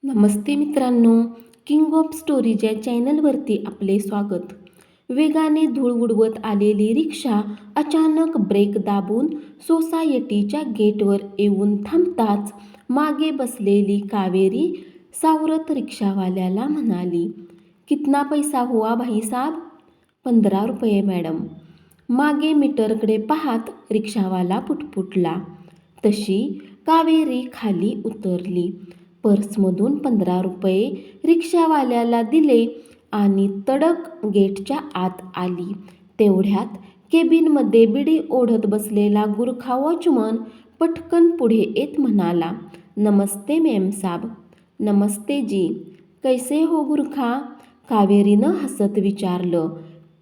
नमस्ते मित्रांनो, king of stories या चॅनलवरती आपले स्वागत. वेगाने धूळ उडवत आलेली रिक्षा अचानक ब्रेक दाबून सोसायटीच्या गेटवर येऊन थांबताच मागे बसलेली कावेरी सावरत रिक्षावाल्याला म्हणाली, कितना पैसा हुआ भाई साहब? 15 रुपये मॅडम. मागे मीटरकडे पाहत रिक्षावाला पुटपुटला. तशी कावेरी खाली उतरली. पर्समधून 15 रुपये रिक्षावाल्याला दिले आणि तडक गेटच्या आत आली. तेवढ्यात केबिनमध्ये बिडी ओढत बसलेला गुरखा वॉचमन पटकन पुढे येत म्हणाला, नमस्ते मेम साब. नमस्ते जी. कैसे हो गुरखा? कावेरीनं हसत विचारलं.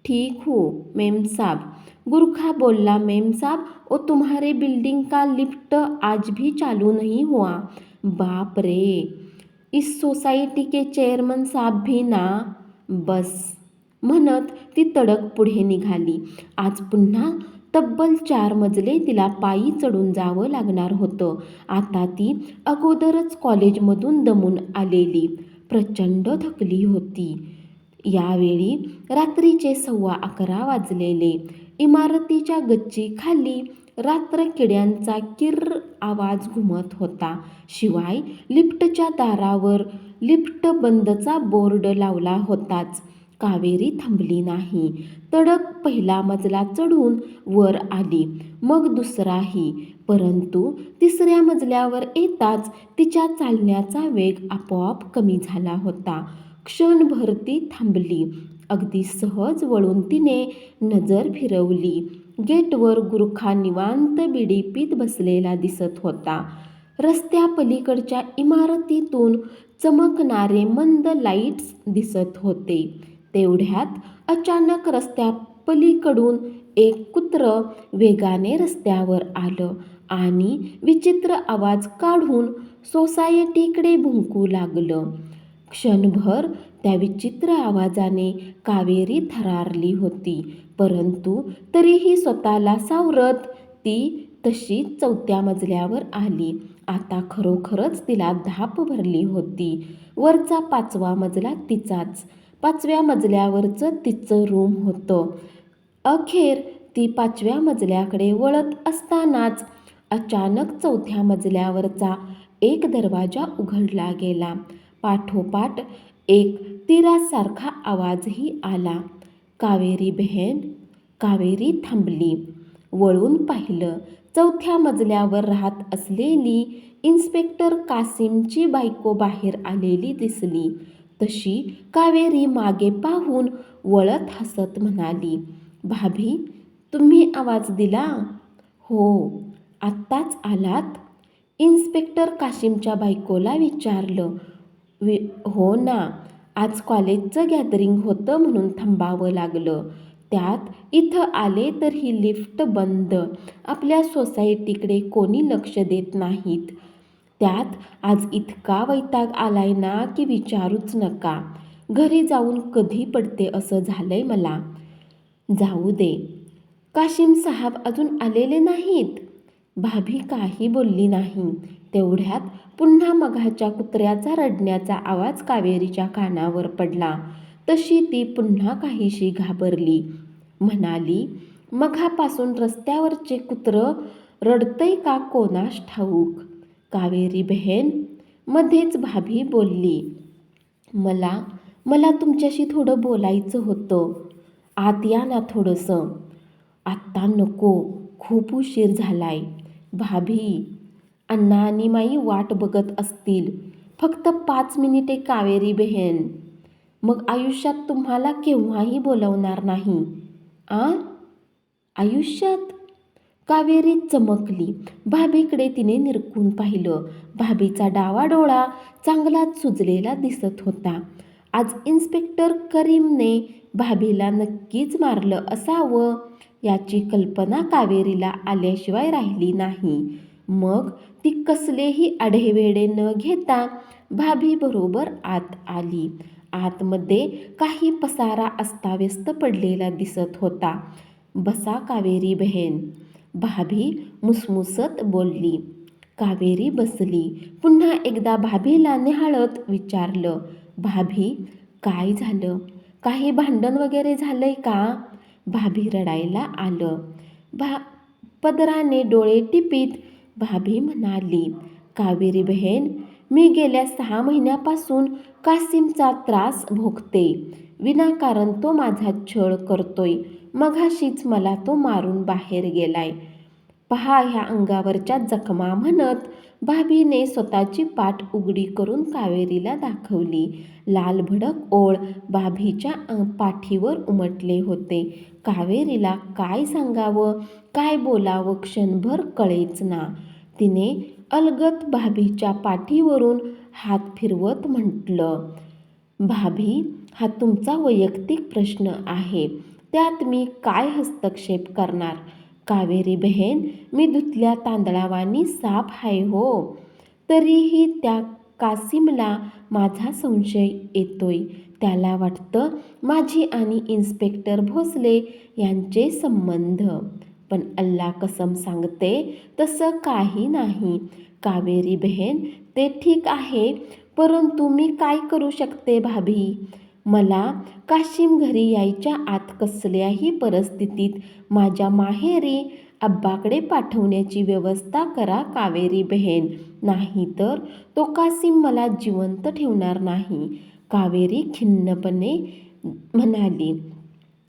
ठीक हूँ मेम साब. गुरखा बोलला, मेम साब ओ तुम्हारे बिल्डिंग का लिफ्ट आज भी चालू नहीं हुआ. बाप रे, इस सोसायटी के चेअरमन साहब भी ना. बस म्हणत ती तडक पुढे निघाली. आज पुन्हा तब्बल 4 मजले तिला पायी चढून जावं लागणार होतं. आता ती अगोदरच कॉलेजमधून दमून आलेली प्रचंड थकली होती. यावेळी रात्रीचे 11:15 वाजलेले. इमारतीच्या गच्चीखाली रात्र किड्यांचा किर्र आवाज घुमत होता. शिवाय लिफ्टच्या दारावर लिफ्ट बंदचा बोर्ड लावला होताच. कावेरी थांबली नाही. तडक पहिला मजला चढून वर आली, मग दुसराही. परंतु तिसऱ्या मजल्यावर येताच तिच्या चालण्याचा वेग आपोआप कमी झाला होता. क्षणभर ती थांबली. अगदी सहज वळून तिने नजर फिरवली. गेटवर गुरखा निवांत बिडी पीत बसलेला दिसत होता. रस्त्या पलीकडच्या इमारतीतून चमकणारे मंद लाईट्स दिसत होते. तेवढ्यात अचानक रस्त्या पलीकडून एक कुत्रं वेगाने रस्त्यावर आलं आणि विचित्र आवाज काढून सोसायटीकडे भुंकू लागलं. क्षणभर त्या विचित्र आवाजाने कावेरी थरारली होती. परंतु तरीही स्वतःला सावरत ती तशी 4थ्या मजल्यावर आली. आता खरोखरच तिला धाप भरली होती. वरचा 5वा मजला तिचाच. 5व्या मजल्यावरचं तिचं रूम होतं. अखेर ती 5व्या मजल्याकडे वळत असतानाच अचानक 4थ्या मजल्यावरचा एक दरवाजा उघडला गेला. पाठोपाठ एक तीरासारखा आवाजही आला, कावेरी बहन. कावेरी थांबली. वळून पाहिलं. 4थ्या मजल्यावर राहत असलेली इन्स्पेक्टर कासिमची बायको बाहेर आलेली दिसली. तशी कावेरी मागे पाहून वळत हसत म्हणाली, भाभी तुम्ही आवाज दिला? हो, आत्ताच आलात? इन्स्पेक्टर कासिमच्या बायकोला विचारलं. हो ना, आज कॉलेजचं गॅदरिंग होतं म्हणून थांबावं लागलं. त्यात इथं आले तर ही लिफ्ट बंद. आपल्या सोसायटीकडे कोणी लक्ष देत नाहीत. त्यात आज इतका वैताग आलाय ना की विचारूच नका. घरी जाऊन कधी पडते असं झालंय मला. जाऊ दे, काशिम साहेब अजून आलेले नाहीत. भाभी काही बोलली नाही. तेवढ्यात पुन्हा मघाच्या कुत्र्याचा रडण्याचा आवाज कावेरीच्या कानावर पडला. तशी ती पुन्हा काहीशी घाबरली. म्हणाली, मघापासून रस्त्यावरचे कुत्रं रडतंय का कोणास ठाऊक. कावेरी बहन. मध्येच भाभी बोलली, मला तुमच्याशी थोडं बोलायचं होतं. आत या ना थोडंसं. आत्ता नको, खूप उशीर झालाय. भाभी, अण्णा आणि माई वाट बघत असतील. फक्त 5 मिनिटे कावेरी बहन. मग आयुष्यात तुम्हाला केव्हाही बोलवणार नाही. आयुष्यात? कावेरी चमकली. भाभीकडे तिने निरखून पाहिलं. भाभीचा डावा डोळा चांगलाच सुजलेला दिसत होता. आज इन्स्पेक्टर करीमने भाभीला नक्कीच मारलं असावं याची कल्पना कावेरीला आल्याशिवाय राहिली नाही. मग ती कसलेही आढेवेढे न घेता भाभीबरोबर आत आली. आतमध्ये काही पसारा अस्ताव्यस्त पडलेला दिसत होता. बसा कावेरी बहन. भाभी मुसमुसत बोलली. कावेरी बसली. पुन्हा एकदा भाभीला निहाळत विचारलं, भाभी काय झालं? काही भांडण वगैरे झालंय का? भाभी रडायला आलं. पदराने डोळे टिपीत भाभी म्हणाली, कावेरी बहीण, मी गेल्या 6 महिन्यापासून कासिमचा त्रास भोगते. विनाकारण तो माझा छळ करतोय. मघाशीच मला तो मारून बाहेर गेलाय. पहा ह्या अंगावरच्या जखमा म्हणत भाभीने स्वतःची पाठ उघडी करून कावेरीला दाखवली. लाल भडक ओळ भाभीच्या पाठीवर उमटले होते. कावेरीला काय सांगावं, काय बोलावं क्षणभर कळेच ना. तिने अलगद भाभीच्या पाठीवरून हात फिरवत म्हटलं, भाभी, हा तुमचा वैयक्तिक प्रश्न आहे. त्यात मी काय हस्तक्षेप करणार? कावेरी बहीण, मी धुतल्या तांदळावानी साफ आहे हो. तरीही त्या कासिमला माझा संशय येतोय. त्याला वाटतं माझी आणि इन्स्पेक्टर भोसले यांचे संबंध. पण अल्ला कसम सांगते तसं काही नाही. कावेरी बहीण, ते ठीक आहे, परंतु मी काय करू शकते भाभी? मला काशिम घरी यायच्या आत कसल्याही परिस्थितीत माझ्या माहेरी अब्बाकडे पाठवण्याची व्यवस्था करा कावेरी बहीण, नाहीतर तो कासिम मला जिवंत ठेवणार नाही. कावेरी खिन्नपणे म्हणाली.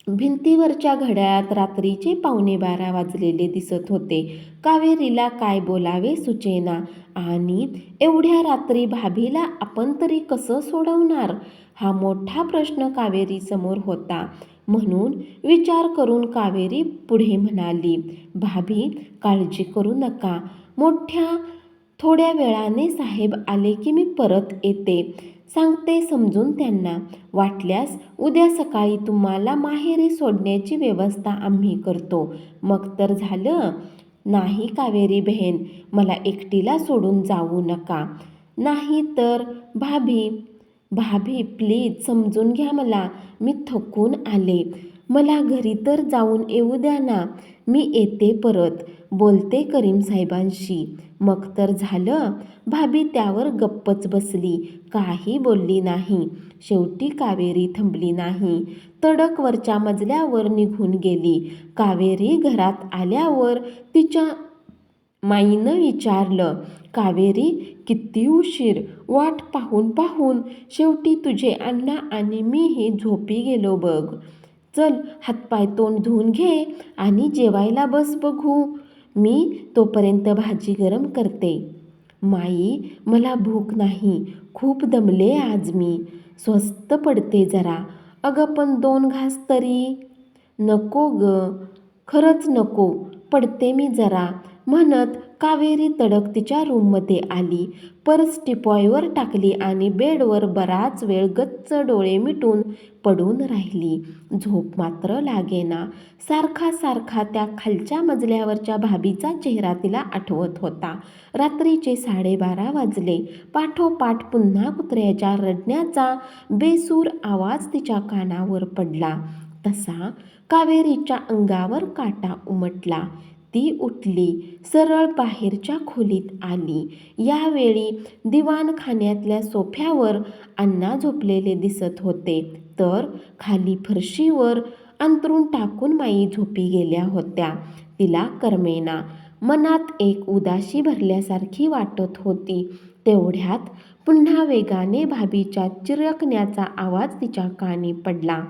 भिंतीवरच्या घड्याळात रात्रीचे 11:15 वाजलेले दिसत होते. कावेरीला काय बोलावे सुचेना आणि एवढ्या रात्री भाभीला आपण तरी कसं सोडवणार, हा मोठा प्रश्न कावेरीसमोर होता. म्हणून विचार करून कावेरी पुढे म्हणाली, भाभी, काळजी करू नका. थोड्या वेळाने साहेब आले की मी परत येते. सांगते समजून त्यांना. वाटल्यास उद्या सकाळी तुम्हाला माहेरी सोडण्याची व्यवस्था आम्ही करतो. मग तर झालं. नाही कावेरी बहीण, मला एकटीला सोडून जाऊ नका. नाही तर भाभी, भाभी प्लीज समजून घ्या मला. मी थकून आले. मला घरी तर जाऊन येऊ द्या ना. मी येते परत. बोलते करीम साहेबांशी. मग तर झालं. भाभी त्यावर गप्पच बसली. काही बोलली नाही. शेवटी कावेरी थांबली नाही. तडक वरच्या मजल्यावर निघून गेली. कावेरी घरात आल्यावर तिच्या माईनं विचारलं, कावेरी, किती उशीर? वाट पाहून पाहून शेवटी तुझे अण्णा आणि मीही झोपी गेलो बघ. चल हातपाय तोंड धुवून घे आणि जेवायला बस बघू. मी तोपर्यंत भाजी गरम करते. माई, मला भूक नाही. खूप दमले आज मी. स्वस्त पडते जरा. अगं पण 2 घास तरी. नको ग, खरंच नको. पडते मी जरा, म्हणत कावेरी तडक तिच्या रूममध्ये आली. पर्स टिपॉयवर टाकली आणि बेडवर बराच वेळ गच्च डोळे मिटून पडून राहिली. झोप मात्र लागेना. सारखा सारखा त्या खालच्या मजल्यावरच्या भाभीचा चेहरा तिला आठवत होता. रात्रीचे 12:30 वाजले. पाठोपाठ पुन्हा कुत्र्याच्या रडण्याचा बेसूर आवाज तिच्या कानावर पडला. तसा कावेरीच्या अंगावर काटा उमटला. ती उठली. सरळ बाहेरच्या खोलीत आली. यावेळी दिवाणखान्यातल्या सोफ्यावर अण्णा झोपलेले दिसत होते, तर खाली फरशीवर अंथरूण टाकून माई झोपी गेल्या होत्या. तिला करमेना. मनात एक उदासी भरल्यासारखी वाटत होती. तेवढ्यात पुन्हा वेगाने भाभीच्या चिरकण्याचा आवाज तिच्या कानी पडला.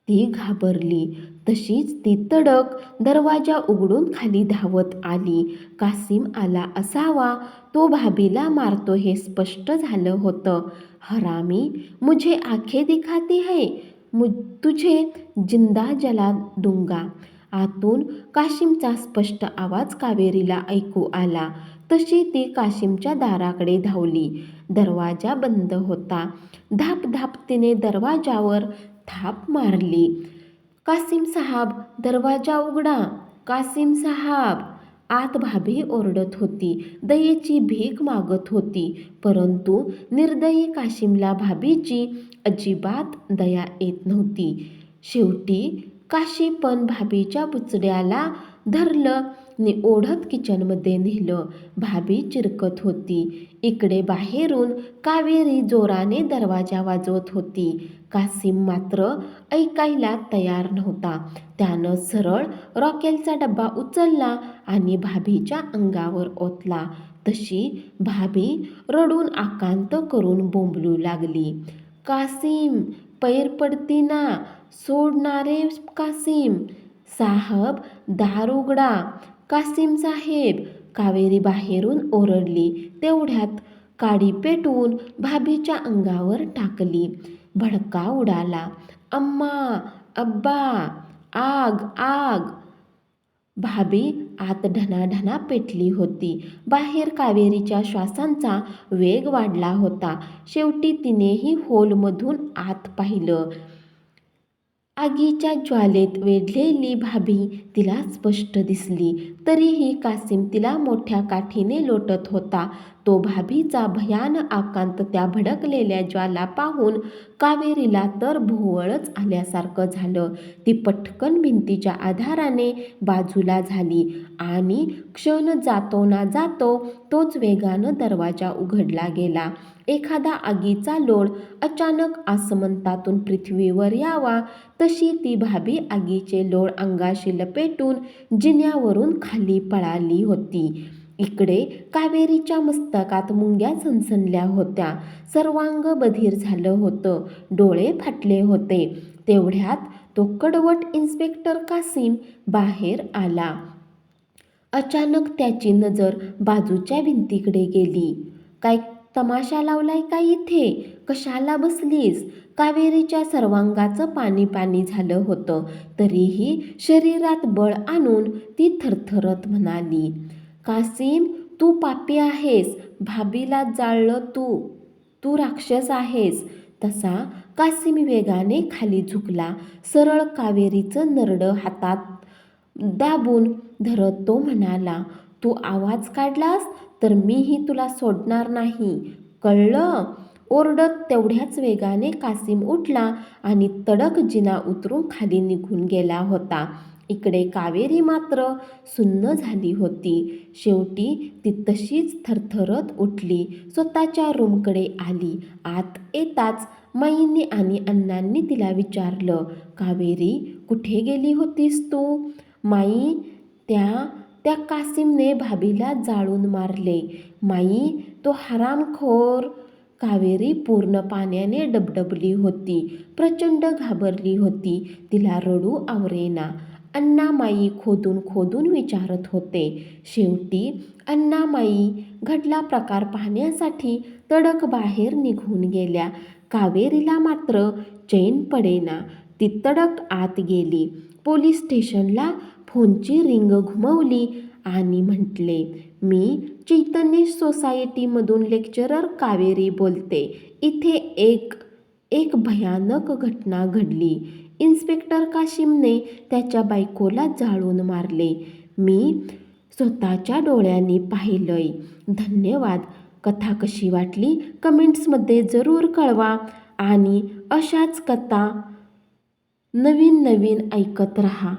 ती घाबरली. तशीच ती तडक दरवाजा उघडून खाली धावत आली. कासिम आला असावा. तो भाभीला मारतो हे स्पष्ट झालं होतं. हरामी, मुझे आंखें दिखाती है, तुझे जिंदा जला दूंगा. आतून काशिमचा स्पष्ट आवाज कावेरीला ऐकू आला. तशी ती काशिमच्या दाराकडे धावली. दरवाजा बंद होता. धाप धाप तिने दरवाजावर थाप मारली. कासिम साहब, दरवाजा उघडा. कासिम साहब. आत भाभी ओरडत होती. दयेची भीक मागत होती. परंतु निर्दयी काशिमला भाभीची अजिबात दया येत नव्हती. शेवटी काशी पण भाभीच्या बुचड्याला धरलं नि ओढत किचनमध्ये नेलं. भाभी चिरकत होती. इकडे बाहेरून कावेरी जोराने दरवाजा वाजवत होती. कासिम मात्र ऐकायला तयार नव्हता. त्यानं सरळ रॉकेलचा डब्बा उचलला आणि भाभीच्या अंगावर ओतला. तशी भाभी रडून आकांत करून बोंबलू लागली, कासिम, पैर पडती ना, सोडणारे कासिम साहब, दार उघडा, कासिम साहेब. कावेरी बाहेरून ओरडली. तेवढ्यात काडी पेटवून भाभीच्या अंगावर टाकली. भडका उडाला. अम्मा, अब्बा, आग, आग. भाभी आत ढणाढणा पेटली होती. बाहेर कावेरीच्या श्वासांचा वेग वाढला होता. शेवटी तिनेही होलमधून आत पाहिलं. आगीच्या ज्वालेत वेढलेली भाभी तिला स्पष्ट दिसली. तरीही कासिम तिला मोठ्या काठीने लोटत होता. तो भाभीचा भयान आकांत, त्या भडकलेल्या ज्वाला पाहून कावेरीला तर भोवळच आल्यासारखं झालं. ती पटकन भिंतीच्या आधाराने बाजूला झाली आणि क्षण जातो ना जातो तोच वेगानं दरवाजा उघडला गेला. एखादा आगीचा लोळ अचानक आसमंतातून पृथ्वीवर यावा तशी ती भाभी आगीचे लोळ अंगाशी लपेटून जिन्यावरून खाली पळाली होती. इकडे कावेरीच्या मस्तकात मुंग्या सनसनल्या होत्या. सर्वांग बधीर झालं होतं. डोळे फाटले होते. तेवढ्यात तो कडवट इन्स्पेक्टर कासिम बाहेर आला. अचानक त्याची नजर बाजूच्या भिंतीकडे गेली. काय तमाशा लावलाय का इथे? कशाला बसलीस? कावेरीच्या सर्वांगाचं पाणी पाणी झालं होतं. तरीही शरीरात बळ आणून ती थरथरत म्हणाली, कासिम, तू पापी आहेस. भाभीला जाळलं तू. तू राक्षस आहेस. तसा कासिम वेगाने खाली झुकला. सरळ कावेरीचं नरडं हातात दाबून धरत तो म्हणाला, तू आवाज काढलास तर मीही तुला सोडणार नाही, कळलं? ओरडत तेवढ्याच वेगाने कासिम उठला आणि तडक जिना उतरून खाली निघून गेला होता. इकडे कावेरी मात्र सुन्न झाली होती. शेवटी ती तशीच थरथरत उठली. स्वतःच्या रूमकडे आली. आत येताच माईंनी आणि अण्णांनी तिला विचारलं, कावेरी, कुठे गेली होतीस तू? माई, त्या कासिमने भाभीला जाळून मारले. माई, तो हरामखोर. कावेरी पूर्ण पाण्याने डबडबली होती. प्रचंड घाबरली होती. तिला रडू आवरेना. अण्णामाई खोदून खोदून विचारत होते. शेवटी अण्णामाई घडला प्रकार पाहण्यासाठी तडक बाहेर निघून गेल्या. कावेरीला मात्र चैन पडेना. ती तडक आत गेली. पोलीस स्टेशनला फोनची रिंग घुमवली आणि म्हटले, मी चैतन्य सोसायटीमधून लेक्चरर कावेरी बोलते. इथे एक भयानक घटना घडली. इन्स्पेक्टर कासिमने त्याच्या बायकोला जाळून मारले. मी स्वतःच्या डोळ्यांनी पाहिलंय. धन्यवाद. कथा कशी वाटली कमेंट्समध्ये जरूर कळवा आणि अशाच कथा नवीन ऐकत रहा.